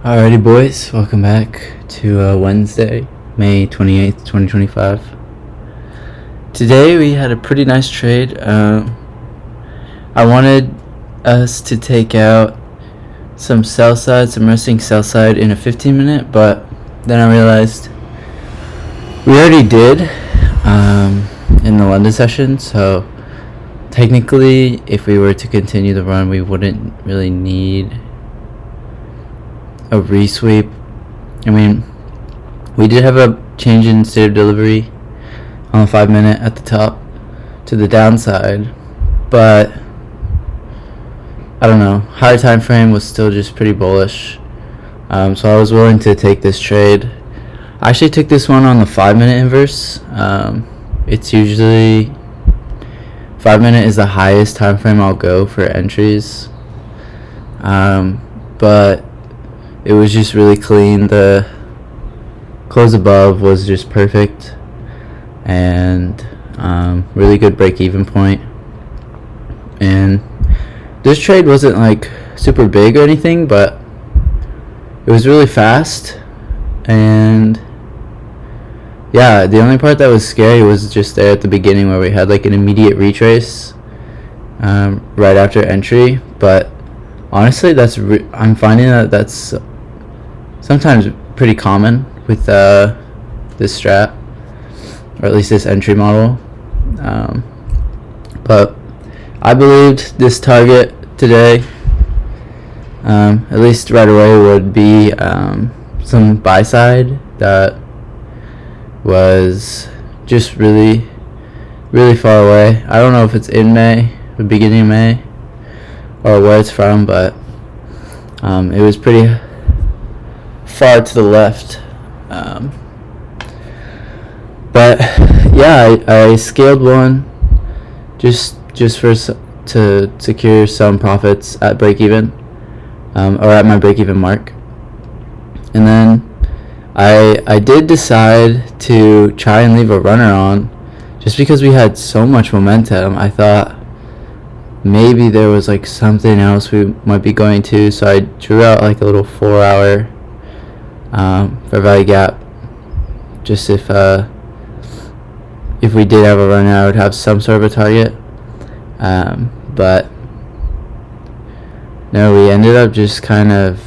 Alrighty, boys, welcome back to Wednesday, May 28th, 2025. Today we had a pretty nice trade. I wanted us to take out some resting sell side in a 15-minute, but then I realized we already did in the London session, so technically if we were to continue the run, we wouldn't really need a resweep. I mean, we did have a change in state of delivery on the 5-minute at the top to the downside, but I don't know, higher time frame was still just pretty bullish, so I was willing to take this trade. I actually took this one on the 5-minute inverse. It's usually 5-minute is the highest time frame I'll go for entries, but it was just really clean. The close above was just perfect, and really good break-even point. And this trade wasn't like super big or anything, but it was really fast. And yeah, the only part that was scary was just there at the beginning where we had like an immediate retrace right after entry. But honestly, I'm finding that's sometimes pretty common with this strat, or at least this entry model. But I believed this target today, at least right away, would be some buy side that was just really, really far away. I don't know if it's in May, the beginning of May, or where it's from, but it was pretty far to the left. But yeah, I scaled one just to secure some profits at break even, or at my break even mark. And then I did decide to try and leave a runner on just because we had so much momentum. I thought maybe there was like something else we might be going to, so I drew out like a little 4-hour fair value gap, just if we did have a run, I would have some sort of a target. But no, we ended up just kind of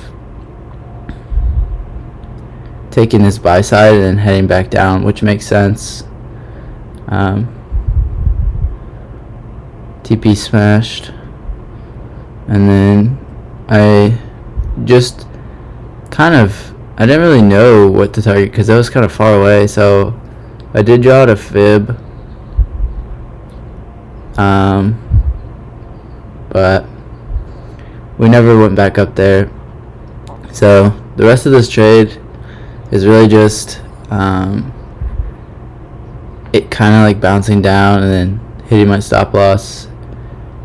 taking this buy side and then heading back down, which makes sense. TP smashed, and then I just I didn't really know what to target because that was kind of far away, so I did draw out a fib, but we never went back up there. So the rest of this trade is really just it kind of like bouncing down and then hitting my stop loss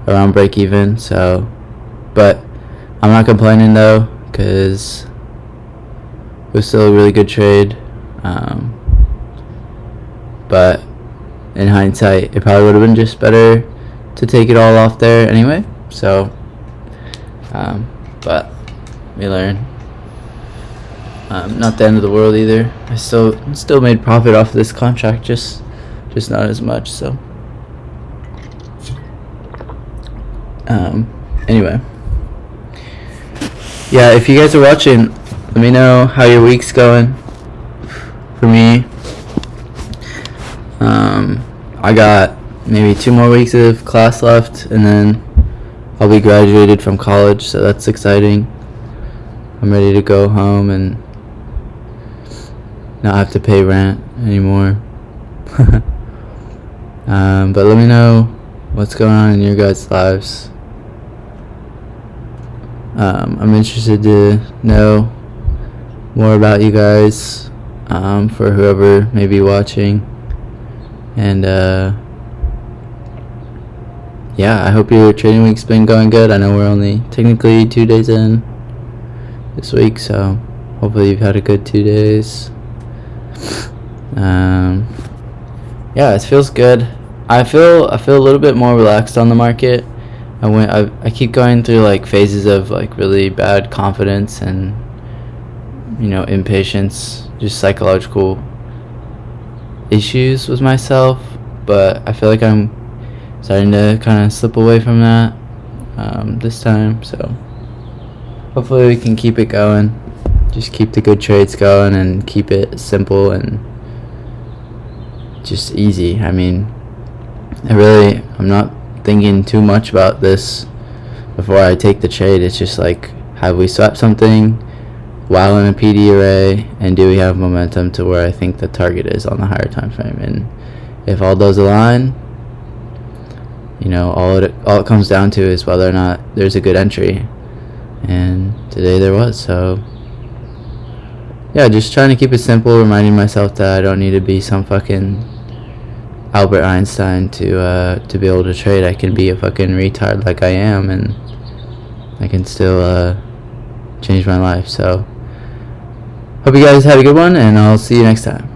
around break even. So, but I'm not complaining though, because it was still a really good trade. But in hindsight, it probably would have been just better to take it all off there anyway. So, but we learn. Not the end of the world either. I still made profit off of this contract, just not as much. So, anyway, yeah. If you guys are watching, let me know how your week's going. For me, I got maybe 2 more weeks of class left, and then I'll be graduated from college, so that's exciting. I'm ready to go home and not have to pay rent anymore. But let me know what's going on in your guys' lives. I'm interested to know more about you guys, for whoever may be watching. And yeah, I hope your trading week's been going good. I know we're only technically 2 days in this week, so hopefully you've had a good 2 days. Yeah, it feels good. I feel a little bit more relaxed on the market. I keep going through like phases of like really bad confidence and impatience, just psychological issues with myself, but I feel like I'm starting to kind of slip away from that this time. So hopefully we can keep it going, just keep the good trades going and keep it simple and just easy. I mean, I'm not thinking too much about this before I take the trade. It's just like, have we swept something while in a PD array, and do we have momentum to where I think the target is on the higher time frame? And if all those align, all it comes down to is whether or not there's a good entry, and today there was. So yeah, just trying to keep it simple, reminding myself that I don't need to be some fucking Albert Einstein to be able to trade. I can be a fucking retard like I am, and I can still change my life. So hope you guys had a good one, and I'll see you next time.